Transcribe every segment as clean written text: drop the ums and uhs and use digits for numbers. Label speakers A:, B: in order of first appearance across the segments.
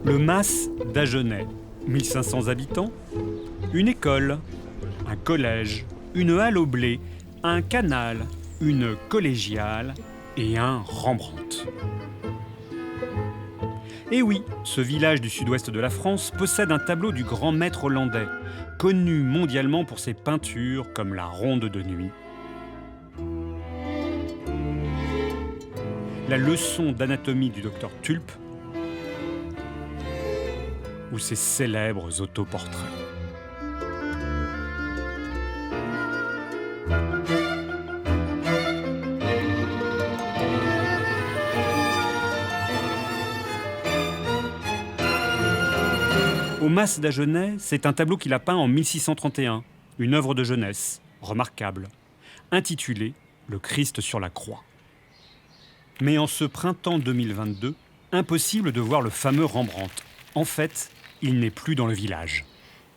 A: Le Mas d'Agenais, 1500 habitants, une école, un collège, une halle au blé, un canal, une collégiale et un Rembrandt. Et oui, ce village du sud-ouest de la France possède un tableau du grand maître hollandais, connu mondialement pour ses peintures comme la Ronde de nuit, la leçon d'anatomie du docteur Tulpe ou ses célèbres autoportraits. Au Mas d'Agenais, c'est un tableau qu'il a peint en 1631, une œuvre de jeunesse, remarquable, intitulée « Le Christ sur la croix ». Mais en ce printemps 2022, impossible de voir le fameux Rembrandt. En fait, il n'est plus dans le village.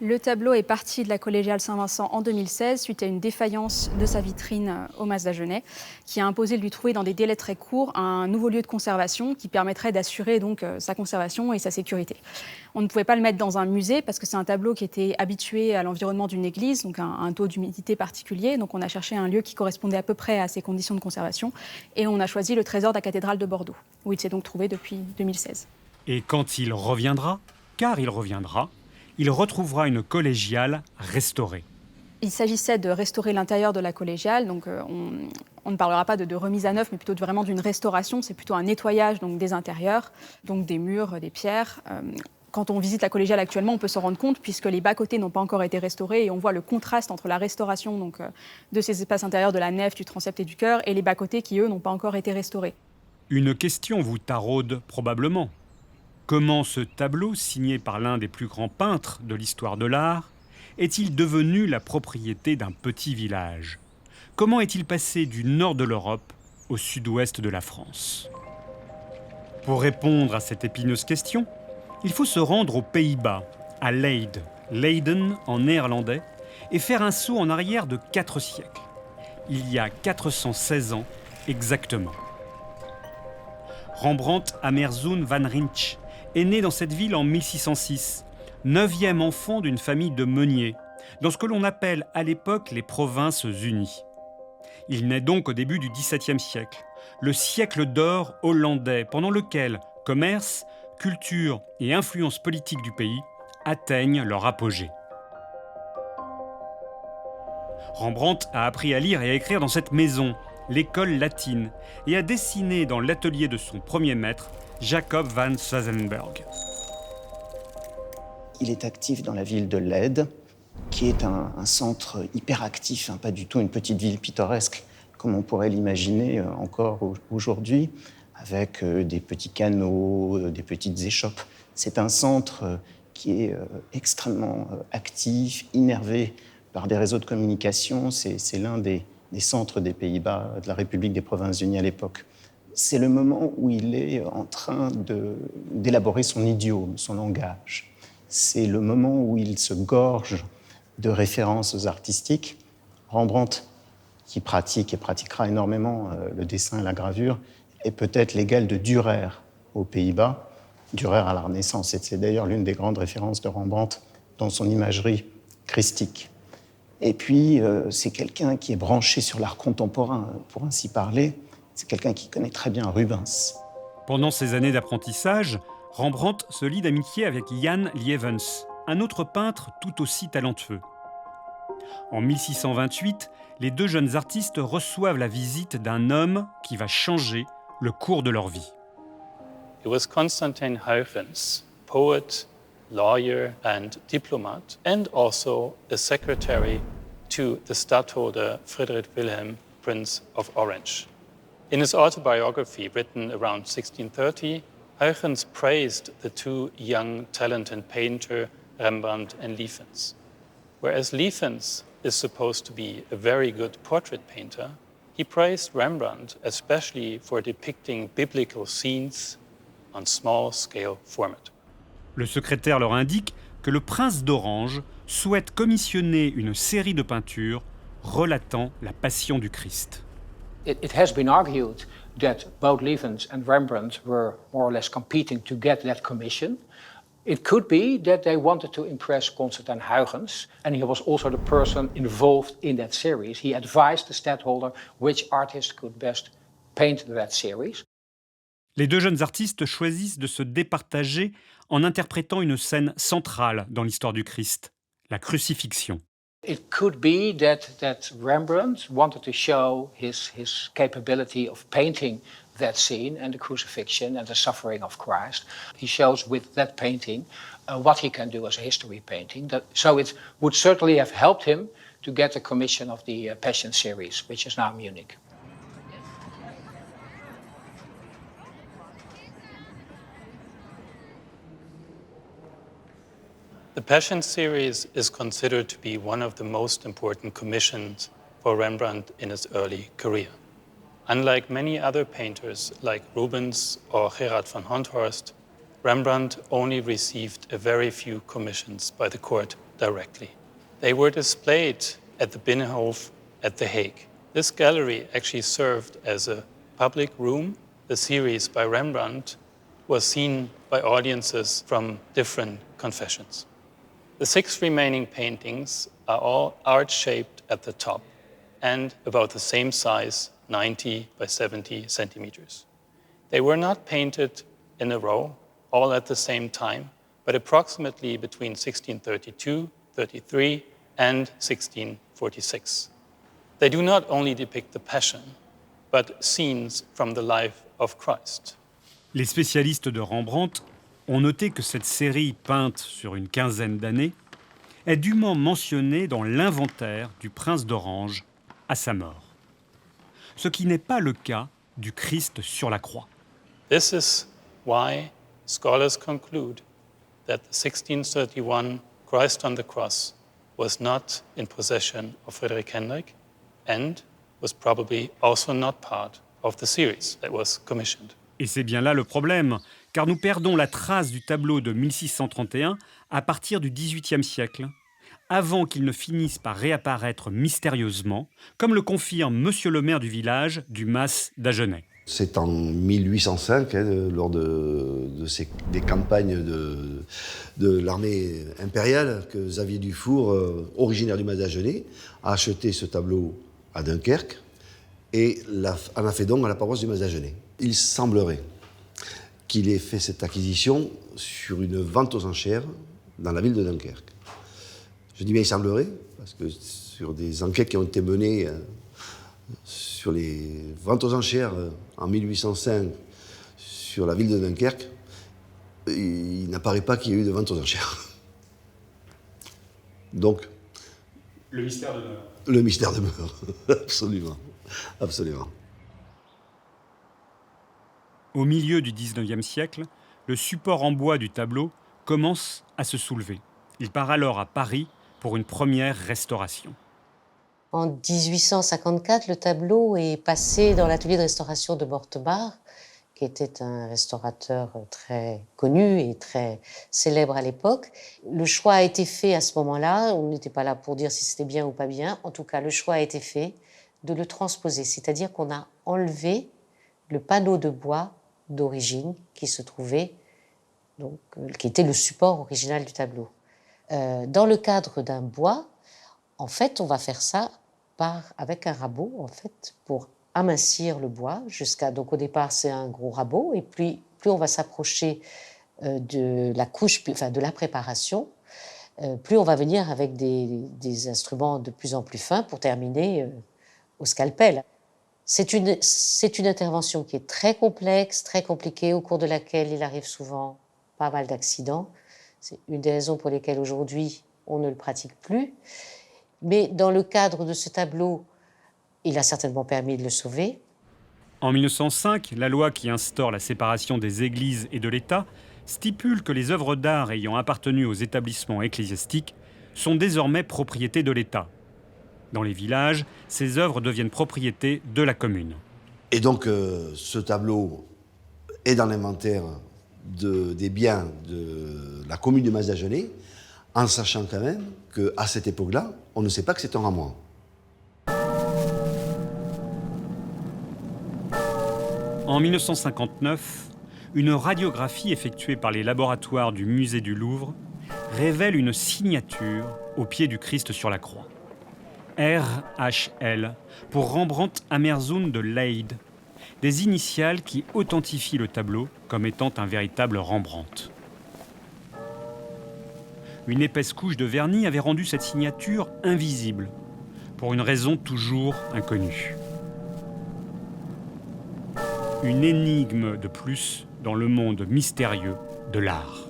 B: Le tableau est parti de la collégiale Saint-Vincent en 2016 suite à une défaillance de sa vitrine au Mas d'Agenais qui a imposé de lui trouver dans des délais très courts un nouveau lieu de conservation qui permettrait d'assurer donc sa conservation et sa sécurité. On ne pouvait pas le mettre dans un musée parce que c'est un tableau qui était habitué à l'environnement d'une église, donc un taux d'humidité particulier. Donc on a cherché un lieu qui correspondait à peu près à ces conditions de conservation et on a choisi le trésor de la cathédrale de Bordeaux, où il s'est donc trouvé depuis 2016.
A: Et quand il reviendra, car il reviendra, il retrouvera une collégiale restaurée.
B: Il s'agissait de restaurer l'intérieur de la collégiale, donc on ne parlera pas de remise à neuf, mais plutôt vraiment d'une restauration. C'est plutôt un nettoyage donc, des intérieurs, donc des murs, des pierres. Quand on visite la collégiale actuellement, on peut s'en rendre compte puisque les bas-côtés n'ont pas encore été restaurés et on voit le contraste entre la restauration donc, de ces espaces intérieurs de la nef, du transept et du chœur et les bas-côtés qui, eux, n'ont pas encore été restaurés.
A: Une question vous taraude probablement. Comment ce tableau, signé par l'un des plus grands peintres de l'histoire de l'art, est-il devenu la propriété d'un petit village ? Comment est-il passé du nord de l'Europe au sud-ouest de la France ? Pour répondre à cette épineuse question, il faut se rendre aux Pays-Bas, à Leyde, Leiden en néerlandais, et faire un saut en arrière de 4 siècles. Il y a 416 ans exactement. Rembrandt Amerzoen van Rijn est né dans cette ville en 1606, 9e enfant d'une famille de meuniers, dans ce que l'on appelle à l'époque les Provinces-Unies. Il naît donc au début du XVIIe siècle, le siècle d'or hollandais, pendant lequel commerce, culture et influence politique du pays atteignent leur apogée. Rembrandt a appris à lire et à écrire dans cette maison, l'école latine, et a dessiné dans l'atelier de son premier maître, Jacob van Swasenberg.
C: Il est actif dans la ville de Leyde, qui est un centre hyperactif, pas du tout une petite ville pittoresque, comme on pourrait l'imaginer encore aujourd'hui, avec des petits canaux, des petites échoppes. C'est un centre qui est extrêmement actif, innervé par des réseaux de communication. C'est l'un des centres des Pays-Bas, de la République des Provinces-Unies à l'époque. C'est le moment où il est en train d'élaborer son idiome, son langage. C'est le moment où il se gorge de références artistiques. Rembrandt, qui pratique et pratiquera énormément le dessin et la gravure, est peut-être l'égal de Dürer aux Pays-Bas. Dürer à la Renaissance, et c'est d'ailleurs l'une des grandes références de Rembrandt dans son imagerie christique. Et puis, c'est quelqu'un qui est branché sur l'art contemporain, pour ainsi parler. C'est quelqu'un qui connaît très bien Rubens.
A: Pendant ces années d'apprentissage, Rembrandt se lie d'amitié avec Jan Lievens, un autre peintre tout aussi talentueux. En 1628, les deux jeunes artistes reçoivent la visite d'un homme qui va changer le cours de leur vie.
D: It was Constantin Huygens, poet, lawyer and diplomat, and also a secretary to the Stadtholder Friedrich Wilhelm, Prince of Orange. In his autobiography, written around 1630, Huygens praised the two young, talented painter Rembrandt and Liefens. Whereas Liefens is supposed to be a very good portrait painter, he praised Rembrandt especially for depicting biblical scenes on small-scale format.
A: Le secrétaire leur indique que le prince d'Orange souhaite commissionner une série de peintures relatant la passion du Christ.
E: It has been argued that both Lievens and Rembrandt were more or less competing to get that commission. It could be that they wanted to impress Constantijn Huygens, and he was also the person involved in that series. He advised the stadtholder which artist could best paint that series.
A: Les deux jeunes artistes choisissent de se départager en interprétant une scène centrale dans l'histoire du Christ, la crucifixion.
E: It could be that Rembrandt wanted to show his capability of painting that scene and the crucifixion and the suffering of Christ. He shows with that painting what he can do as a history painting. So it would certainly have helped him to get the commission of the Passion series, which is now Munich.
D: The Passion series is considered to be one of the most important commissions for Rembrandt in his early career. Unlike many other painters like Rubens or Gerard van Honthorst, Rembrandt only received a very few commissions by the court directly. They were displayed at the Binnenhof at The Hague. This gallery actually served as a public room. The series by Rembrandt was seen by audiences from different confessions. The 6 remaining paintings are all arch-shaped at the top and about the same size, 90 by 70 centimeters. They were not painted in a row, all at the same time, but approximately between 1632, 33, and 1646. They do not only depict the Passion, but scenes from the life of Christ.
A: Les spécialistes de Rembrandt ont noté que cette série peinte sur une quinzaine d'années est dûment mentionnée dans l'inventaire du prince d'Orange à sa mort. Ce qui n'est pas le cas du Christ sur la croix.
D: This is why scholars conclude that the 1631 Christ on the Cross was not in possession of Friedrich Hendrik and was probably also not part of the series that was commissioned.
A: Et c'est bien là le problème, car nous perdons la trace du tableau de 1631 à partir du XVIIIe siècle, avant qu'il ne finisse par réapparaître mystérieusement, comme le confirme monsieur le maire du village du Mas d'Agenais.
F: C'est en 1805, lors des campagnes de l'armée impériale, que Xavier Dufour, originaire du Mas d'Agenais, a acheté ce tableau à Dunkerque et en a fait don à la paroisse du Mas d'Agenais. Il semblerait qu'il ait fait cette acquisition sur une vente aux enchères dans la ville de Dunkerque. Je dis bien il semblerait, parce que sur des enquêtes qui ont été menées sur les ventes aux enchères en 1805 sur la ville de Dunkerque, il n'apparaît pas qu'il y ait eu de vente aux enchères. Donc,
A: le mystère demeure.
F: Le mystère demeure, absolument, absolument.
A: Au milieu du XIXe siècle, le support en bois du tableau commence à se soulever. Il part alors à Paris pour une première restauration.
G: En 1854, le tableau est passé dans l'atelier de restauration de Mortemart, qui était un restaurateur très connu et très célèbre à l'époque. Le choix a été fait à ce moment-là, on n'était pas là pour dire si c'était bien ou pas bien, en tout cas le choix a été fait de le transposer, c'est-à-dire qu'on a enlevé le panneau de bois d'origine qui se trouvait, donc, qui était le support original du tableau. Dans le cadre d'un bois, en fait, on va faire ça avec un rabot, en fait, pour amincir le bois jusqu'à... Donc au départ, c'est un gros rabot, et puis plus on va s'approcher de la couche, enfin de la préparation, plus on va venir avec des instruments de plus en plus fins pour terminer au scalpel. C'est une intervention qui est très complexe, très compliquée, au cours de laquelle il arrive souvent pas mal d'accidents. C'est une des raisons pour lesquelles aujourd'hui on ne le pratique plus. Mais dans le cadre de ce tableau, il a certainement permis de le sauver.
A: En 1905, la loi qui instaure la séparation des églises et de l'État stipule que les œuvres d'art ayant appartenu aux établissements ecclésiastiques sont désormais propriété de l'État. Dans les villages, ces œuvres deviennent propriété de la commune.
F: Et donc, ce tableau est dans l'inventaire des biens de la commune du Mas d'Agenais, en sachant quand même qu'à cette époque-là, on ne sait pas que c'est un ramoin.
A: En 1959, une radiographie effectuée par les laboratoires du musée du Louvre révèle une signature au pied du Christ sur la croix. RHL pour Rembrandt Amerzoen de Leyde, des initiales qui authentifient le tableau comme étant un véritable Rembrandt. Une épaisse couche de vernis avait rendu cette signature invisible, pour une raison toujours inconnue. Une énigme de plus dans le monde mystérieux de l'art.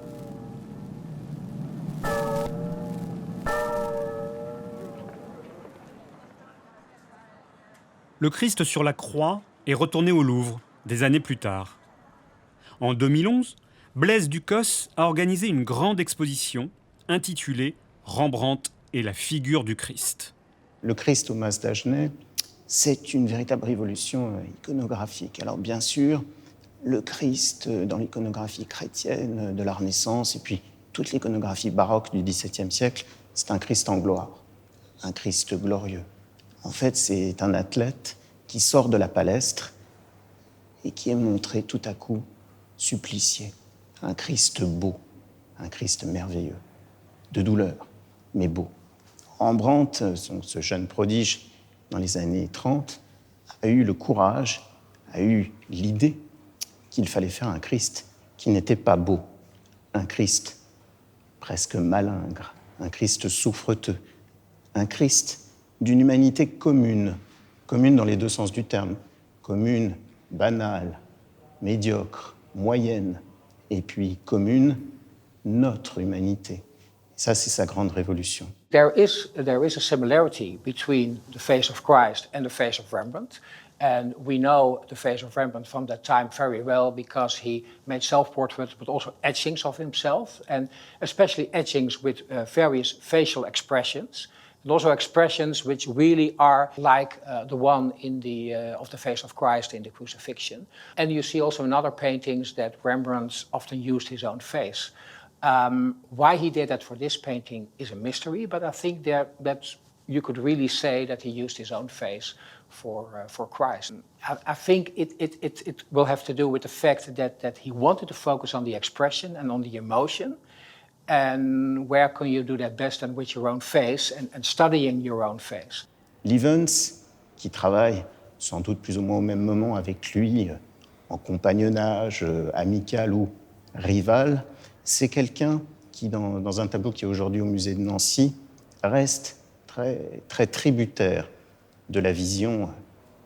A: Le Christ sur la croix est retourné au Louvre des années plus tard. En 2011, Blaise Ducos a organisé une grande exposition intitulée « Rembrandt et la figure du Christ ».
C: Le Christ au Mas d'Agenais, c'est une véritable révolution iconographique. Alors bien sûr, le Christ dans l'iconographie chrétienne de la Renaissance et puis toute l'iconographie baroque du XVIIe siècle, c'est un Christ en gloire, un Christ glorieux. En fait, c'est un athlète qui sort de la palestre et qui est montré tout à coup supplicié. Un Christ beau, un Christ merveilleux, de douleur, mais beau. Rembrandt, ce jeune prodige dans les années 30, a eu le courage, a eu l'idée qu'il fallait faire un Christ qui n'était pas beau, un Christ presque malingre, un Christ souffreteux, un Christ d'une humanité commune, commune dans les deux sens du terme, commune, banale, médiocre, moyenne, et puis commune, notre humanité. Ça, c'est sa grande révolution.
E: There is a similarity between the face of Christ and the face of Rembrandt. And we know the face of Rembrandt from that time very well because he made self-portraits, but also etchings of himself, and especially etchings with various facial expressions, and also expressions which really are like the one in of the face of Christ in the Crucifixion. And you see also in other paintings that Rembrandt often used his own face. Why he did that for this painting is a mystery, but I think that you could really say that he used his own face for Christ. I think it will have to do with the fact that he wanted to focus on the expression and on the emotion. And where can you do that best than with your own face and studying your own face?
C: Lievens, qui travaille sans doute plus ou moins au même moment avec lui, en compagnonnage, amical ou rival, c'est quelqu'un qui, dans un tableau qui est aujourd'hui au musée de Nancy, reste très, très tributaire de la vision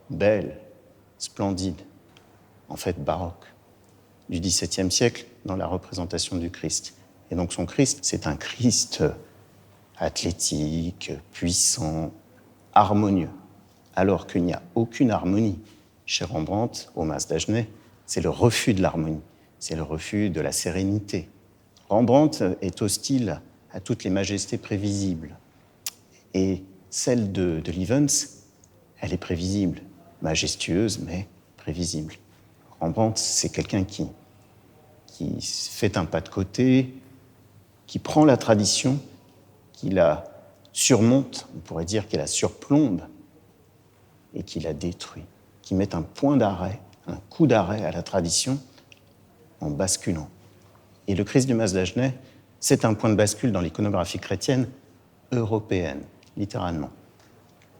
C: belle, splendide, en fait baroque, du XVIIe siècle dans la représentation du Christ. Et donc son Christ, c'est un Christ athlétique, puissant, harmonieux, alors qu'il n'y a aucune harmonie. Chez Rembrandt, au Mas d'Agenais, c'est le refus de l'harmonie, c'est le refus de la sérénité. Rembrandt est hostile à toutes les majestés prévisibles. Et celle de Lievens, elle est prévisible, majestueuse, mais prévisible. Rembrandt, c'est quelqu'un qui fait un pas de côté, qui prend la tradition, qui la surmonte, on pourrait dire qu'il la surplombe, et qui la détruit, qui met un point d'arrêt, un coup d'arrêt à la tradition en basculant. Et le Christ du Mas d'Agenais, c'est un point de bascule dans l'iconographie chrétienne européenne, littéralement.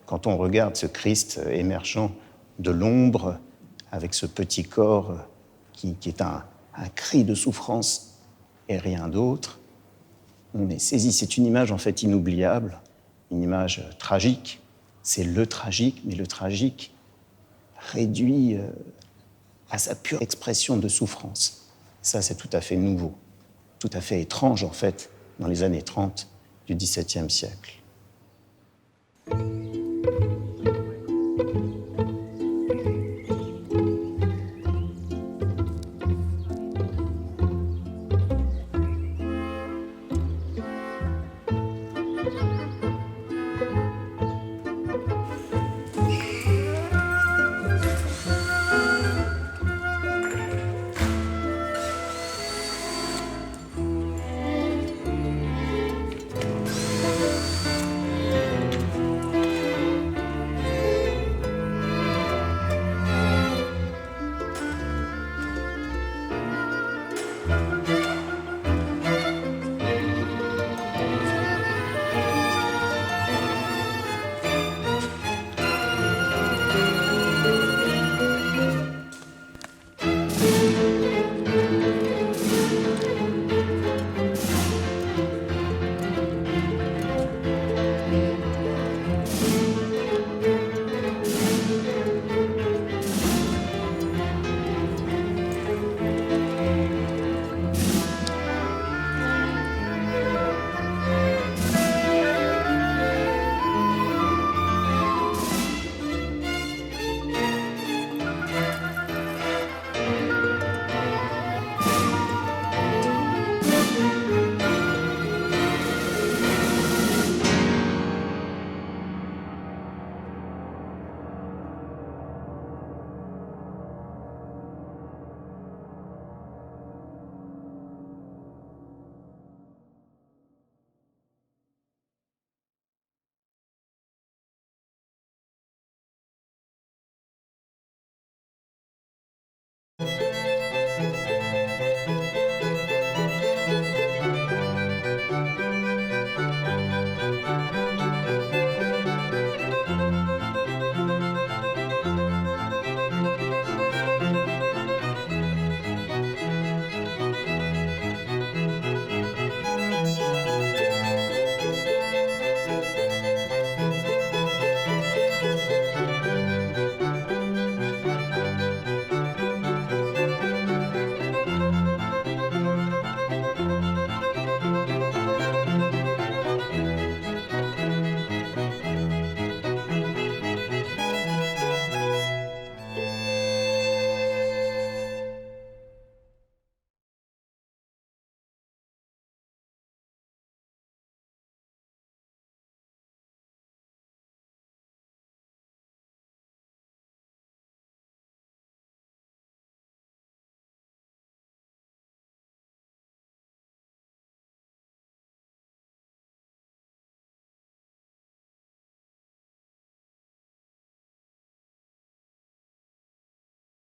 C: Quand on regarde ce Christ émergent de l'ombre, avec ce petit corps qui est un cri de souffrance et rien d'autre, on est saisi. C'est une image en fait inoubliable, une image tragique. C'est le tragique, mais le tragique réduit à sa pure expression de souffrance. Ça, c'est tout à fait nouveau, tout à fait étrange en fait, dans les années 30 du XVIIe siècle.